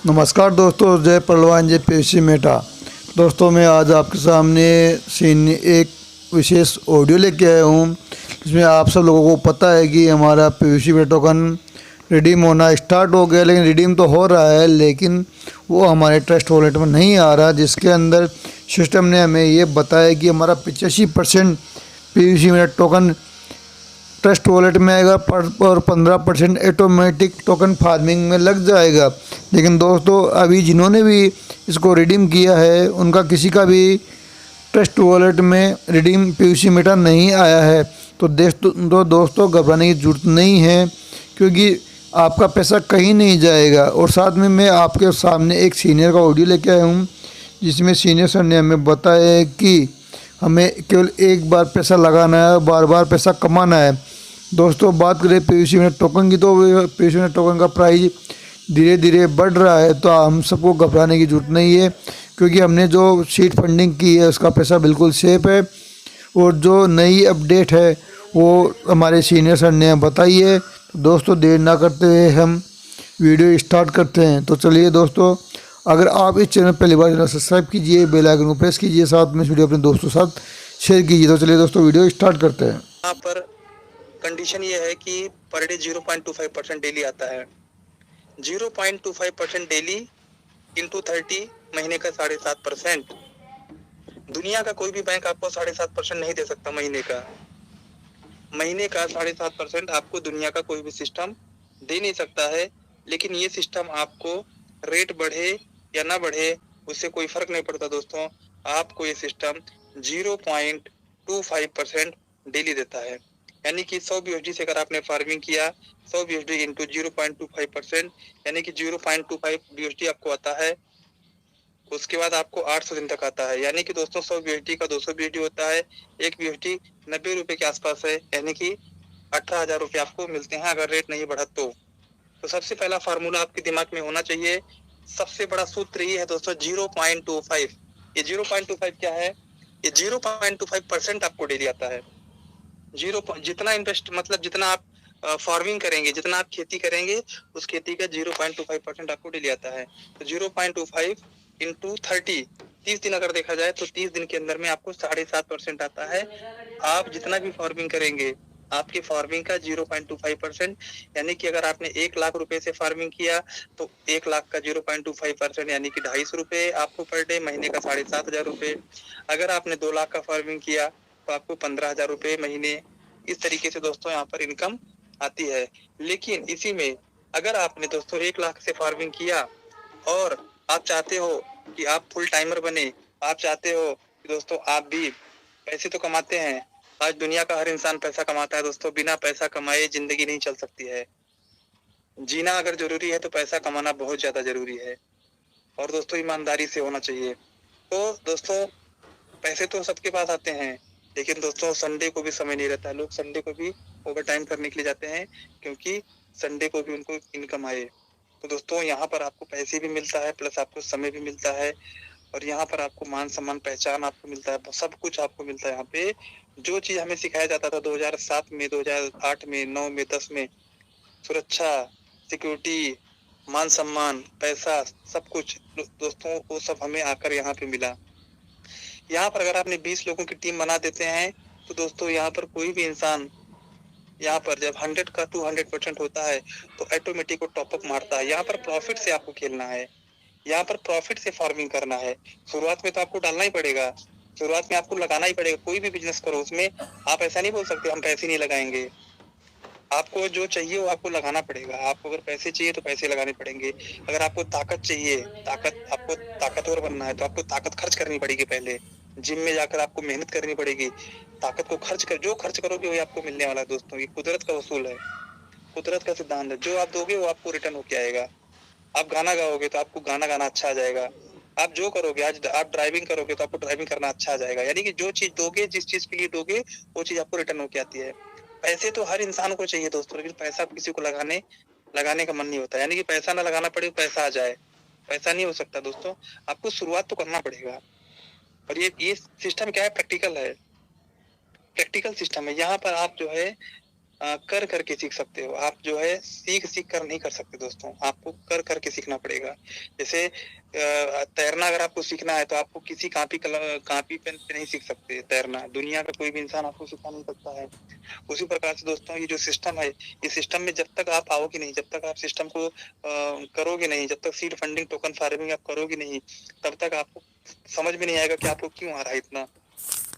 नमस्कार दोस्तों, जय पहलवान जय पेशी मेटा। दोस्तों मैं आज आपके सामने एक विशेष ऑडियो लेके आया हूँ। इसमें आप सब लोगों को पता है कि हमारा पीयूसी में टोकन रिडीम होना स्टार्ट हो गया, लेकिन रिडीम तो हो रहा है लेकिन वो हमारे ट्रस्ट वॉलेट में नहीं आ रहा, जिसके अंदर सिस्टम ने हमें ये बताया कि हमारा 85% पीयूसी में टोकन ट्रस्ट वॉलेट में आएगा और 15% ऑटोमेटिक टोकन फार्मिंग में लग जाएगा। लेकिन दोस्तों अभी जिन्होंने भी इसको रिडीम किया है उनका किसी का भी ट्रस्ट वॉलेट में रिडीम पीयूसी मेटा नहीं आया है। तो दोस्तों घबराने की ज़रूरत नहीं है, क्योंकि आपका पैसा कहीं नहीं जाएगा। और साथ में मैं आपके सामने एक सीनियर का ऑडियो लेके आया हूँ, जिसमें सीनियर सर ने हमें बताया है कि हमें केवल एक बार पैसा लगाना है, बार बार पैसा कमाना है। दोस्तों बात करें पीयूसी में टोकन की, तो पीयूसी में टोकन का प्राइस धीरे धीरे बढ़ रहा है। तो हम सबको घबराने की ज़रूरत नहीं है, क्योंकि हमने जो सीड फंडिंग की है उसका पैसा बिल्कुल सेफ है। और जो नई अपडेट है वो हमारे सीनियर सर ने बताई है। तो दोस्तों देर ना करते हुए हम वीडियो स्टार्ट करते हैं। तो चलिए दोस्तों, अगर आप इस चैनल पहली बार चैनल सब्सक्राइब कीजिए, बेल आइकन को प्रेस कीजिए, साथ में इस वीडियो अपने दोस्तों के साथ शेयर कीजिए। तो चलिए दोस्तों वीडियो स्टार्ट करते हैं। यहाँ पर कंडीशन ये है कि पर डे 0.25% डेली आता है। 0.25% डेली इंटू 30 महीने का 7.5%। दुनिया का कोई भी बैंक आपको 7.5% नहीं दे सकता। महीने का 7.5% आपको दुनिया का कोई भी सिस्टम दे नहीं सकता है। लेकिन ये सिस्टम आपको रेट बढ़े या ना बढ़े उससे कोई फर्क नहीं पड़ता दोस्तों। आपको ये सिस्टम 0.25% डेली देता है। यानी कि 100 BUSD से अगर आपने फार्मिंग किया, 100 BUSD इंटू 0.25%, यानी कि 0.25 BUSD आपको आता है। उसके बाद आपको 800 दिन तक आता है। यानी कि दोस्तों 100 BUSD का 200 BUSD होता है। एक BUSD 90 रुपए के आसपास है, यानी कि 18,000 रुपये आपको मिलते हैं अगर रेट नहीं बढ़ा तो। सबसे पहला फार्मूला आपके दिमाग में होना चाहिए, सबसे बड़ा सूत्र ये है दोस्तों 0.25। ये 0.25 क्या है? ये 0.25% आपको डेली आता है। जितना इन्वेस्ट मतलब जितना आप फार्मिंग करेंगे, जितना आप खेती करेंगे, उस खेती का 0.25% आपको डेली आता है। तो 0.25 इंटू 30 दिन अगर देखा जाए तो 30 दिन के अंदर में आपको 7.5% आता है। आप जितना भी फार्मिंग करेंगे आपकी फार्मिंग का 0.25%, यानी कि अगर आपने 1 लाख रुपए से फार्मिंग किया तो 1 लाख का 0.25% यानी कि 250 रुपए आपको पर डे, महीने का 7,500 रुपए। अगर आपने 2 लाख का फार्मिंग किया तो आपको 15,000 रुपए महीने। इस तरीके से दोस्तों यहाँ पर इनकम आती है। लेकिन इसी में अगर आपने दोस्तों 1 लाख से फार्मिंग किया और आप चाहते हो कि आप फुल टाइमर बने, आप चाहते हो कि दोस्तों आप भी पैसे तो कमाते हैं। आज दुनिया का हर इंसान पैसा कमाता है दोस्तों, बिना पैसा कमाए जिंदगी नहीं चल सकती है। जीना अगर जरूरी है तो पैसा कमाना बहुत ज्यादा जरूरी है, और दोस्तों ईमानदारी से होना चाहिए। तो दोस्तों पैसे तो सबके पास आते हैं, लेकिन दोस्तों संडे को भी समय नहीं रहता है। लोग संडे को भी ओवर टाइम करने के लिए जाते हैं, क्योंकि संडे को भी उनको इनकम आए। तो दोस्तों यहाँ पर आपको पैसे भी मिलता है, प्लस आपको समय भी मिलता है, और यहाँ पर आपको मान सम्मान पहचान आपको मिलता है, सब कुछ आपको मिलता है। यहाँ पे जो चीज हमें सिखाया जाता था 2007 में, 2008 में, 9 में, 10 में, सुरक्षा, सिक्योरिटी, मान सम्मान, पैसा, सब कुछ दोस्तों वो सब हमें आकर यहाँ पे मिला। यहाँ पर अगर आपने 20 लोगों की टीम बना देते हैं तो दोस्तों यहाँ पर कोई भी इंसान यहाँ पर जब 100 का 200% होता है तो ऑटोमेटिक को टॉपअप मारता है। यहाँ पर प्रॉफिट से आपको खेलना है, यहाँ पर प्रॉफिट से फार्मिंग करना है। शुरुआत में तो आपको डालना ही पड़ेगा, शुरुआत में आपको लगाना ही पड़ेगा। कोई भी बिजनेस करो उसमें आप ऐसा नहीं बोल सकते हम पैसे नहीं लगाएंगे। आपको जो चाहिए वो आपको लगाना पड़ेगा। आपको अगर पैसे चाहिए तो पैसे लगाने पड़ेंगे। अगर आपको ताकत चाहिए, आपको ताकतवर बनना है तो आपको ताकत खर्च करनी पड़ेगी। पहले जिम में जाकर आपको मेहनत करनी पड़ेगी। ताकत को जो खर्च करोगे वही आपको मिलने वाला है दोस्तों। ये कुदरत का उसूल है, कुदरत का सिद्धांत है। जो आप दोगे वो आपको रिटर्न होके आएगा। आप गाना गाओगे तो आपको गाना गाना अच्छा आ जाएगा। आप जो करोगे, आज आप ड्राइविंग करोगे तो आपको ड्राइविंग करना अच्छा आ जाएगा। यानी कि जो चीज दोगे, जिस चीज के लिए दोगे, वो चीज आपको रिटर्न होके आती है। पैसे तो हर इंसान को चाहिए दोस्तों, लेकिन पैसा किसी को लगाने का मन नहीं होता। यानी कि पैसा ना लगाना पड़े, पैसा आ जाए, पैसा नहीं हो सकता दोस्तों। आपको शुरुआत तो करना पड़ेगा। और ये सिस्टम क्या है? प्रैक्टिकल है, प्रैक्टिकल सिस्टम है। यहाँ पर आप जो है कर करके सीख सकते हो। आप जो है सीख कर नहीं कर सकते दोस्तों, आपको कर करके सीखना पड़ेगा। जैसे तैरना अगर आपको सीखना है तो आपको किसी कॉपी पेन पे नहीं सीख सकते तैरना। दुनिया का कोई भी इंसान आपको सिखा नहीं सकता है। उसी प्रकार से दोस्तों ये जो सिस्टम है, इस सिस्टम में जब तक आप आओगे नहीं, जब तक आप सिस्टम को करोगे नहीं, जब तक सीड फंडिंग टोकन फार्मिंग आप करोगे नहीं, तब तक आपको समझ में नहीं आएगा कि आपको क्यों आ रहा है इतना।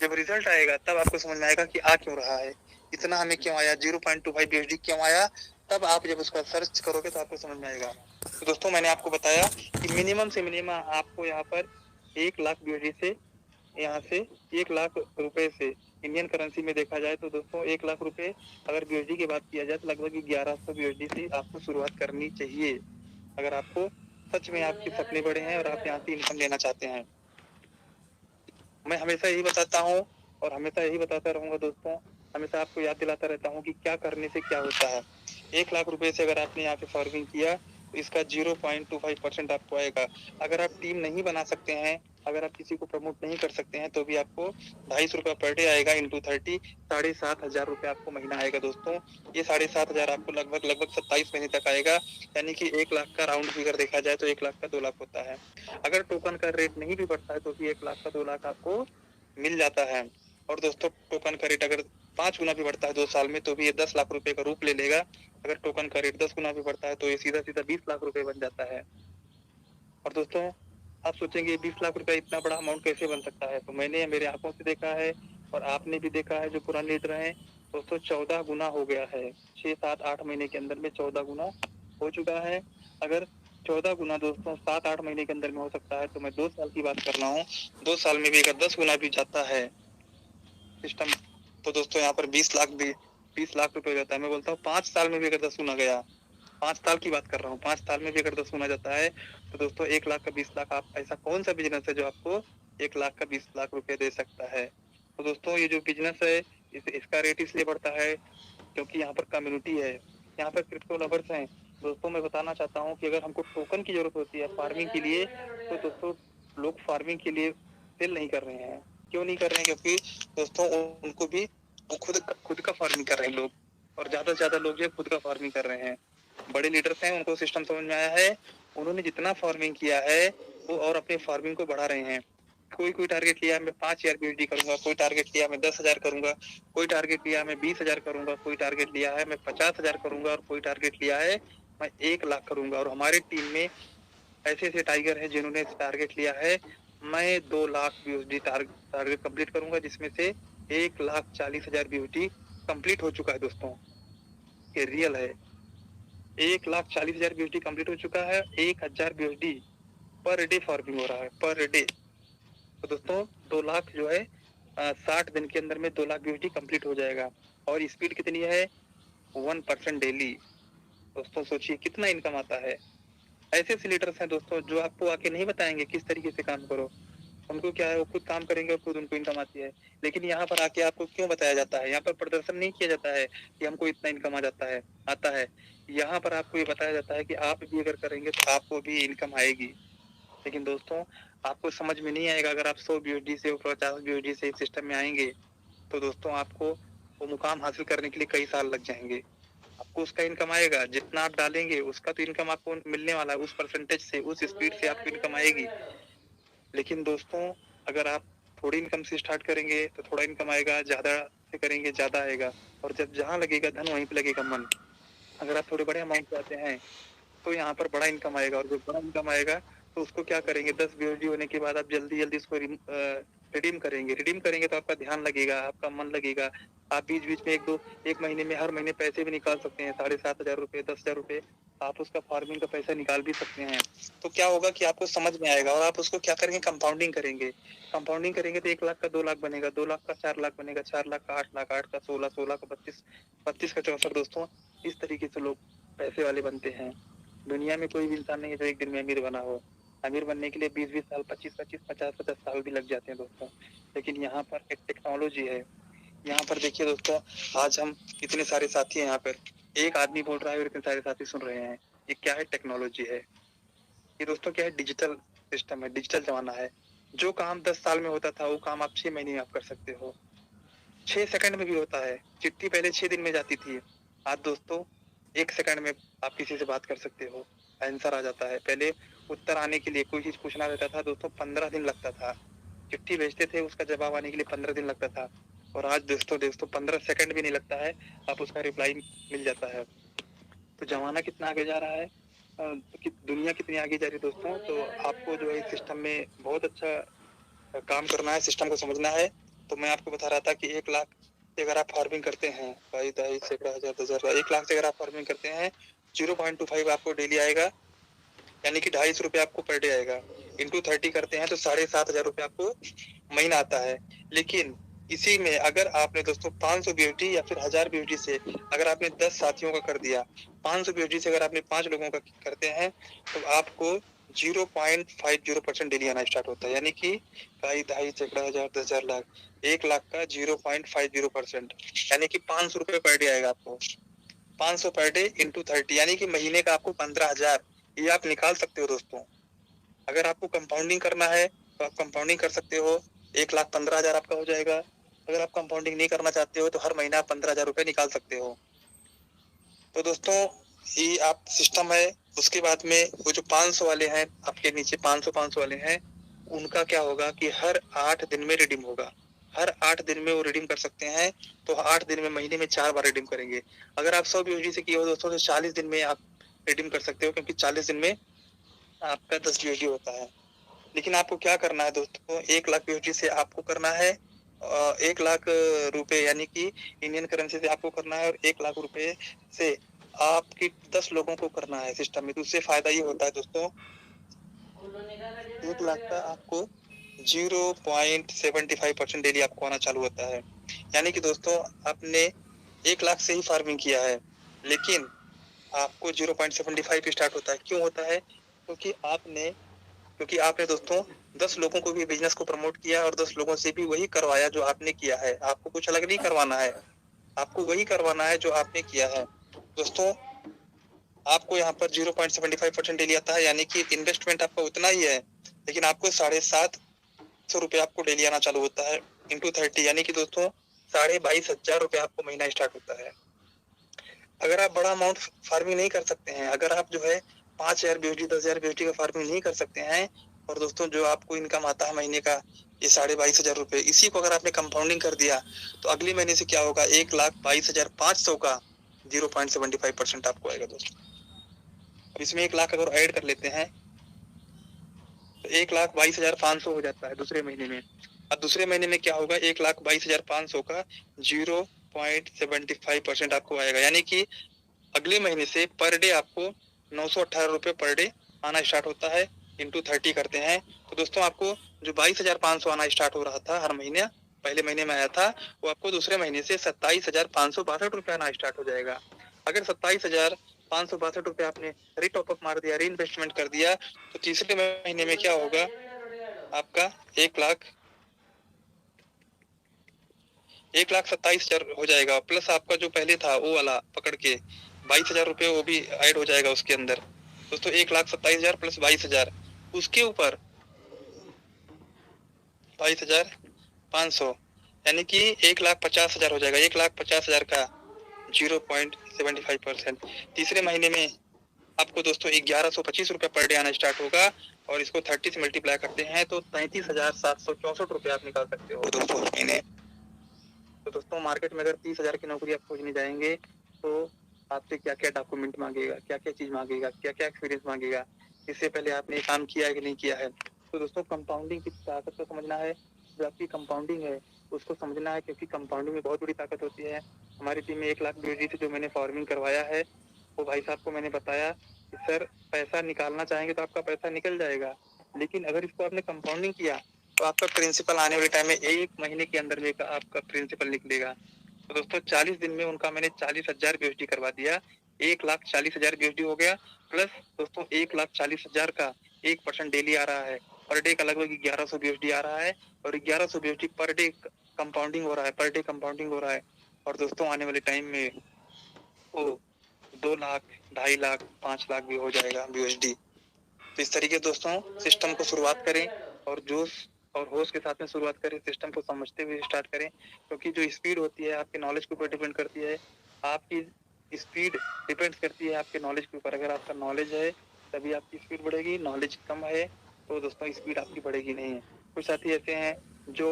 जब रिजल्ट आएगा तब आपको समझ में आएगा कि आ क्यों रहा है, इतना हमें क्यों आया, 0.25 BSD क्यों आया। तब आप जब उसका सर्च करोगे तो आपको समझ में आएगा। तो दोस्तों मैंने आपको बताया कि मिनिमम से मिनिमम आपको यहाँ पर 1 लाख BSD से, यहाँ से 1 लाख रुपए से इंडियन करेंसी में देखा जाए तो दोस्तों 1 लाख रुपए अगर BSD की बात किया जाए तो लगभग 1100 BSD से आपको शुरुआत करनी चाहिए, अगर आपको सच में आपके सपने बड़े हैं और आप यहाँ से इनकम लेना चाहते हैं। मैं हमेशा यही बताता हूँ और हमेशा यही बताता रहूंगा दोस्तों, हमेशा आपको याद दिलाता रहता हूँ कि क्या करने से क्या होता है। 1 लाख रुपए से अगर आपने यहाँ पे फार्मिंग किया तो इसका 0.25% आपको आएगा। अगर आप टीम नहीं बना सकते हैं, अगर आप किसी को प्रमोट नहीं कर सकते हैं तो भी आपको 250 रुपया पर डे आएगा इंटू 30, 7,500 रुपये आपको महीना आएगा दोस्तों। ये 7,500 आपको लगभग 27 महीने तक आएगा, यानी कि 1 लाख का राउंड फिगर देखा जाए तो 1 लाख का 2 लाख होता है। अगर टोकन का रेट नहीं भी बढ़ता है तो भी 1 लाख का 2 लाख आपको मिल जाता है। और दोस्तों टोकन का रेट अगर 5 गुना भी बढ़ता है 2 साल में तो भी ये 10 लाख रुपए का रूप ले लेगा। अगर टोकन का रेट 10 गुना भी बढ़ता है तो ये सीधा 20 लाख रुपए बन जाता है। और दोस्तों आप सोचेंगे 20 लाख रुपए इतना बड़ा अमाउंट कैसे बन सकता है, तो मैंने मेरे आंखों से देखा है और आपने भी देखा है जो पुराने लीडर हैं दोस्तों, 14 गुना हो गया है 6, 7, 8 महीने के अंदर में 14 गुना हो चुका है। अगर 14 गुना दोस्तों 7, 8 महीने के अंदर में हो सकता है तो मैं 2 साल की बात कर रहा हूँ, 2 साल में भी अगर 10 गुना भी जाता है सिस्टम तो दोस्तों यहाँ पर 20 लाख रुपए हो जाता है। मैं बोलता हूँ 5 साल में भी अगर 10 गुना गया, 5 साल की बात कर रहा हूँ, 5 साल में भी अगर 10 गुना जाता है तो दोस्तों 1 लाख का 20 लाख, आप ऐसा कौन सा बिजनेस है जो आपको 1 लाख का 20 लाख रुपए दे सकता है। तो दोस्तों ये जो बिजनेस है इसका रेट इसलिए बढ़ता है क्योंकि यहाँ पर कम्युनिटी है, यहाँ पर क्रिप्टो लवर्स हैं। दोस्तों मैं बताना चाहता हूँ कि अगर हमको टोकन की जरूरत होती है फार्मिंग के लिए तो दोस्तों लोग फार्मिंग के लिए सेल नहीं कर रहे हैं। क्यों नहीं कर रहे हैं, क्योंकि दोस्तों उनको भी वो खुद का फार्मिंग कर रहे हैं लोग, और ज्यादा से ज्यादा लोग जो खुद का फार्मिंग कर रहे हैं। बड़े लीडर्स हैं, उनको सिस्टम समझ में आया है, उन्होंने जितना फार्मिंग किया है वो और अपने फार्मिंग को बढ़ा रहे हैं। कोई टारगेट लिया मैं 5,000 BSD करूंगा, कोई टारगेट लिया मैं 10,000 करूंगा, कोई टारगेट लिया मैं 20,000 करूंगा, कोई टारगेट लिया है मैं 50,000 करूंगा और कोई टारगेट लिया है मैं 1 लाख करूंगा। और हमारे टीम में ऐसे ऐसे टाइगर हैं जिन्होंने टारगेट लिया है मैं 2 लाख BSD टारगेट कंप्लीट करूंगा, जिसमें से 1,40,000 BSD कंप्लीट हो चुका है दोस्तों। ये रियल है, 1,40,000 BSD कंप्लीट हो चुका है, 1,000 BSD पर डे फार्मिंग हो रहा है पर डे। तो दोस्तों 2 लाख जो है 60 दिन के अंदर में 2 लाख BSD कंप्लीट हो जाएगा। और स्पीड कितनी है 1% डेली। दोस्तों सोचिए कितना इनकम आता है। ऐसे ऐसे लीडर्स हैं दोस्तों जो आपको आके नहीं बताएंगे किस तरीके से काम करो, उनको क्या है वो खुद काम करेंगे और खुद उनको इनकम आती है। लेकिन यहाँ पर आके आपको क्यों बताया जाता है, यहाँ पर प्रदर्शन नहीं किया जाता है कि हमको इतना इनकम आता है। यहाँ पर आपको ये बताया जाता है कि आप भी अगर करेंगे तो आपको भी इनकम आएगी। लेकिन दोस्तों आपको समझ में नहीं आएगा, अगर आप 100 BSD से 50 BSD से इस सिस्टम में आएंगे तो दोस्तों आपको वो मुकाम हासिल करने के लिए कई साल लग जाएंगे। आपको उसका इनकम आएगा जितना आप डालेंगे उसका तो इनकम आपको मिलने वाला है, उस परसेंटेज से उस स्पीड से आपको इनकम आएगी। लेकिन दोस्तों अगर आप थोड़ी इनकम से स्टार्ट करेंगे तो थोड़ा इनकम आएगा, ज्यादा से करेंगे ज्यादा आएगा, और जब जहाँ लगेगा धन वहीं पे लगेगा मन। अगर आप थोड़े बड़े अमाउंट से आते हैं तो यहाँ पर बड़ा इनकम आएगा, और जब बड़ा इनकम आएगा तो उसको क्या करेंगे 10 BSD होने के बाद आप जल्दी जल्दी इसको रिडीम करेंगे तो आपका ध्यान लगेगा, आपका मन लगेगा। आप बीच बीच में एक महीने में हर महीने पैसे भी निकाल सकते हैं, 7,500 रुपये 10,000 रुपये आप उसका फार्मिंग का पैसा निकाल भी सकते हैं। तो क्या होगा कि आपको समझ में आएगा और आप उसको क्या करेंगे कंपाउंडिंग करेंगे तो 1 लाख का 2 लाख बनेगा, 2 लाख का 4 लाख बनेगा, 4 लाख का 8 लाख, 8 का 16, 16 का 32, 32 का 64। दोस्तों इस तरीके से लोग पैसे वाले बनते हैं। दुनिया में कोई भी इंसान नहीं है जो एक दिन में अमीर बना हो। अमीर बनने के लिए 20-20 साल 25-25 50-50 साल भी लग जाते हैं दोस्तों। लेकिन यहाँ पर एक टेक्नोलॉजी है। यहाँ पर देखिए दोस्तों, आज हम इतने सारे साथी हैं यहाँ पर, एक आदमी बोल रहा है और इतने सारे साथी सुन रहे हैं। ये क्या है, टेक्नोलॉजी है ये दोस्तों। क्या है, डिजिटल सिस्टम है, डिजिटल जमाना है। जो काम 10 साल में होता था वो काम आप 6 महीने में आप कर सकते हो, 6 सेकंड में भी होता है। चिट्ठी पहले 6 दिन में जाती थी, आज दोस्तों 1 सेकंड में आप किसी से बात कर सकते हो, आंसर आ जाता है। पहले उत्तर आने के लिए कोई चीज़ पूछना रहता था दोस्तों 15 दिन लगता था। चिट्ठी भेजते थे, उसका जवाब आने के लिए 15 दिन लगता था और आज दोस्तों 15 सेकंड भी नहीं लगता है, आप उसका रिप्लाई मिल जाता है। तो ज़माना कितना आगे जा रहा है, कि दुनिया कितनी आगे जा रही है दोस्तों, तो आपको जो है इस सिस्टम में बहुत अच्छा काम करना है, सिस्टम को समझना है। तो मैं आपको बता रहा था कि 1 लाख से अगर आप फार्मिंग करते हैं, ढाई ढाई सैकड़ा हज़ार 10,000 1 लाख से अगर आप फार्मिंग करते हैं, 0.25 आपको डेली आएगा, यानी कि ₹250 आपको पर डे आएगा। इंटू 30 करते हैं तो 7,500 आपको महीना आता है। लेकिन इसी में अगर आपने दोस्तों 500 बीएसडी या फिर 1000 बीएसडी से अगर आपने 10 साथियों का कर दिया, 500 बीएसडी से अगर आपने 5 लोगों का करते हैं तो आपको 0.50% डेली आना स्टार्ट होता है, यानी कि ढाई ढाई सैकड़ा हज़ार 10,000 लाख 1 लाख का 0.50%, यानी कि ₹500 पर डे आएगा आपको। 500 पर डे इंटू 30 यानी कि महीने का आपको 15,000 ये आप निकाल सकते हो दोस्तों। अगर आपको कंपाउंडिंग करना है तो आप कंपाउंडिंग कर सकते हो, 1,15,000 आपका हो जाएगा। अगर आप कंपाउंडिंग नहीं करना चाहते हो तो हर महीना आप 15,000 निकाल सकते हो। तो दोस्तों ये आप सिस्टम है। उसके बाद में वो जो 500 वाले हैं, आपके नीचे 500 वाले हैं, उनका क्या होगा कि हर 8 दिन में रिडीम होगा। हर 8 दिन में वो रिडीम कर सकते हैं, तो 8 दिन में महीने में 4 बार रिडीम करेंगे। अगर आप 100 बीओडी से किए हो दोस्तों तो 40 दिन में आप रिडीम कर सकते हो, क्योंकि 40 दिन में आपका 10 बीओडी होता है। लेकिन आपको क्या करना है दोस्तों, 1 लाख बीओडी से आपको करना है 1 लाख रुपए, यानी कि इंडियन करेंसी से आपको करना है, और 1 लाख रुपए से आपके 10 लोगों को करना है सिस्टम में। तो उससे फायदा ये होता है दोस्तों, 1 लाख का आपको 0.75% डेली आपको आना चालू होता है। यानी कि दोस्तों आपने 1 लाख से ही फार्मिंग किया है, लेकिन आपको 0.75 स्टार्ट होता है। क्यों होता है? क्योंकि आपने दोस्तों 10 लोगों को भी बिजनेस को प्रमोट किया और 10 लोगों से भी वही करवाया जो आपने किया है। आपको कुछ अलग नहीं करवाना है, आपको वही करवाना है जो आपने किया है। दोस्तों आपको यहाँ पर 0.75% डेली आता है, यानी कि इन्वेस्टमेंट आपका उतना ही है, लेकिन आपको 750 आपको डेली आना चालू होता है इंटू 30, यानी कि दोस्तों 22,500 आपको महीना स्टार्ट होता है। अगर आप बड़ा अमाउंट फार्मिंग नहीं कर सकते हैं, अगर आप जो है 5,000 बीएसडी 10,000 बीएसडी का फार्मिंग नहीं कर सकते हैं, और दोस्तों जो आपको इनकम आता है महीने का ये 22,500 इसी को अगर आपने कंपाउंडिंग कर दिया तो अगले महीने से क्या होगा, 1,22,500 का 0.75% आपको आएगा दोस्तों। अब इसमें 1 लाख अगर ऐड कर लेते हैं तो 1,22,500 हो जाता है दूसरे महीने में। अब दूसरे महीने में क्या होगा, 1,22,500 का 0.75% आपको आएगा, यानी कि अगले महीने से पर डे आपको 918 पर डे आना स्टार्ट होता है। इंटू 30 करते हैं तो दोस्तों आपको जो 22,500 आना स्टार्ट हो रहा था हर महीने, पहले महीने में आया था, वो आपको दूसरे महीने से 27,562 आना स्टार्ट हो जाएगा। अगर 27,562 आपने रीटॉप अप मार दिया, री इन्वेस्टमेंट कर दिया, तो तीसरे महीने में क्या होगा, आपका 1,27,000 हो जाएगा, प्लस आपका जो पहले था वो वाला पकड़ के 22,000 वो भी ऐड हो जाएगा उसके अंदर। दोस्तों 1,27,000 प्लस 22,000, उसके ऊपर 22,500, यानी कि 1,50,000 हो जाएगा। 1,50,000 का 0.75%। तीसरे महीने में आपको दोस्तों 1,125 पर डे आना स्टार्ट होगा, और इसको 30 से मल्टीप्लाई करते हैं तो 33,764 आप निकाल सकते हो दोस्तों हर महीने। तो दोस्तों मार्केट में अगर 30,000 की नौकरी आप खोजने जाएंगे तो आपसे क्या क्या डॉक्यूमेंट मांगेगा, क्या क्या चीज मांगेगा, क्या क्या एक्सपीरियंस मांगेगा, इससे पहले आपने काम किया है कि नहीं किया है। तो दोस्तों कंपाउंडिंग की ताकत को समझना है, जो आपकी कंपाउंडिंग है उसको समझना है, क्योंकि कंपाउंडिंग में बहुत बड़ी ताकत होती है। हमारी टीम में 1 लाख बीएसडी से जो मैंने फार्मिंग करवाया है, वो भाई साहब को मैंने बताया कि सर पैसा निकालना चाहेंगे तो आपका पैसा निकल जाएगा, लेकिन अगर इसको आपने कंपाउंडिंग किया तो आपका प्रिंसिपल आने वाले टाइम में 1 महीने के अंदर में आपका प्रिंसिपल निकलेगा। तो दोस्तों 40 दिन में उनका मैंने 40,000 बीएसडी करवा दिया, 1,40,000 बीएसडी हो गया, प्लस दोस्तों 1,40,000 का 1% डेली आ रहा है, पर डे का लगभग 1,100 बीएसडी आ रहा है, और 1,100 बीएसडी पर डे कंपाउंडिंग हो रहा है, पर डे कंपाउंडिंग हो रहा है। और दोस्तों आने वाले टाइम में वो 2 लाख 2.5 लाख 5 लाख भी हो जाएगा बीएसडी। तो इस तरीके दोस्तों सिस्टम को शुरुआत करें, और जोश और होश के साथ में शुरुआत करें, सिस्टम को समझते हुए स्टार्ट करें, क्योंकि जो स्पीड होती है आपके नॉलेज के ऊपर डिपेंड करती है। आपकी स्पीड डिपेंड करती है आपके नॉलेज के ऊपर। अगर आपका नॉलेज है तभी आपकी स्पीड बढ़ेगी, नॉलेज कम है तो दोस्तों स्पीड आपकी बढ़ेगी नहीं। कुछ साथी ऐसे हैं जो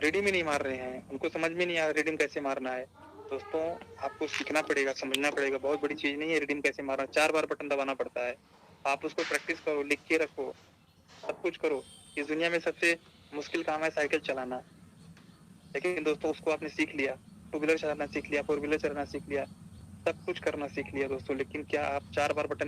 रिडीम ही नहीं मार रहे हैं, उनको समझ में नहीं आ रहा रिडीम कैसे मारना है। दोस्तों आपको सीखना पड़ेगा, समझना पड़ेगा, बहुत बड़ी चीज नहीं है रिडीम कैसे मारना। 4 बार बटन दबाना पड़ता है, आप उसको प्रैक्टिस करो, लिख के रखो, सब कुछ करो। इस दुनिया में सबसे मुश्किल काम है साइकिल चलाना, लेकिन दोस्तों उसको आपने सीख लिया, टू व्हीलर चलाना सीख लिया, फोर व्हीलर चलाना सीख लिया, सब कुछ करना सीख लिया दोस्तों। लेकिन क्या आप 4 बार बटन